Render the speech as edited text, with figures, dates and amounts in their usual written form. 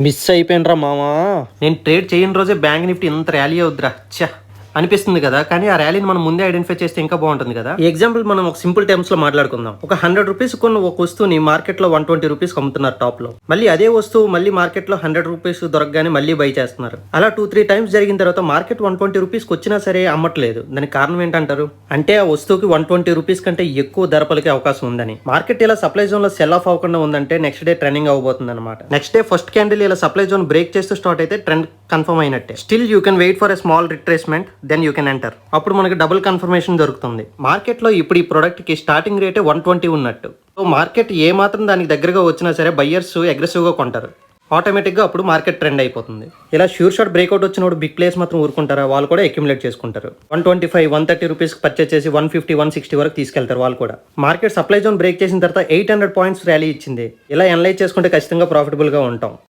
Miss అయిపోయినరా మామా. నేను trade చేయని రోజే బ్యాంక్ నిఫ్టీ ఇంత ర్యాలీ అవుద్దిరా ఛా అనిపిస్తుంది కదా. కానీ ఆ ర్యాలీని మనం ముందే ఐడెంటిఫై చేస్తే ఇంకా బాగుంటుంది కదా. ఈ ఎగ్జాంపుల్ మనం ఒక సింపుల్ టర్మ్స్ లో మాట్లాడుకుందాం. ఒక 100 రూపీస్ కొన్న ఒక వస్తువుని మార్కెట్ లో 120 రూపీస్ అమ్ముతున్నారు టాప్ లో. మళ్ళీ అదే వస్తువు మళ్ళీ మార్కెట్ లో 100 రూపీస్ దొరకగానే మళ్ళీ బై చేస్తున్నారు. అలా 2-3 టైమ్స్ జరిగిన తర్వాత మార్కెట్ 120 రూపీస్ వచ్చినా సరే అమ్మట్లేదు. దానికి కారణం ఏంటంటారు? అంటే ఆ వస్తువుకి 120 రూపీస్ కంటే ఎక్కువ ధర పలికే అవకాశం ఉందని. మార్కెట్ ఇలా సప్లై జోన్ లో సెల్ ఆఫ్ అవ్వకుండా ఉందంటే నెక్స్ట్ డే ట్రెండింగ్ అవబోతుంది అనమాట. నెక్స్ట్ డే ఫస్ట్ క్యాండిల్ ఇలా సప్లై జోన్ బ్రేక్ చేస్తూ స్టార్ట్ అయితే ట్రెండ్ కన్ఫర్మ్ అయినట్టే. Still you can wait for a small retracement, then you can enter. అప్పుడు మనకి డబుల్ కన్ఫర్మేషన్ దొరుకుతుంది. మార్కెట్ లో ఇప్పుడు ఈ ప్రొడక్ట్ కి స్టార్టింగ్ రేటే 120 ఉన్నట్టు. సో మార్కెట్ ఏ మాత్రం దానికి దగ్గరగా వచ్చినా సరే బయ్యర్స్ అగ్రెసివ్ గా కొంటారు. ఆటోమేటిక్గా అప్పుడు మార్కెట్ ట్రెండ్ అయిపోతుంది. ఇలా షూర్ షాట్ బ్రేక్అవుట్ వచ్చినప్పుడు బిగ్ ప్లేస్ మాత్రం ఊరుకుంటారా? వాళ్ళు కూడా అక్యుములేట్ చేసుకుంటారు. 125, 130 రూపీస్కి పర్చేస్ చేసి 150, 160 వరకు తీసుకెళ్తారు వాళ్ళు కూడా. మార్కెట్ సప్లై జోన్ బ్రేక్ చేసిన తర్వాత 800 పాయింట్స్ ర్యాలీ ఇచ్చింది. ఇలా అనలైజ్ చేసుకుంటే ఖచ్చితంగా ప్రాఫిటబుల్గా ఉంటాం.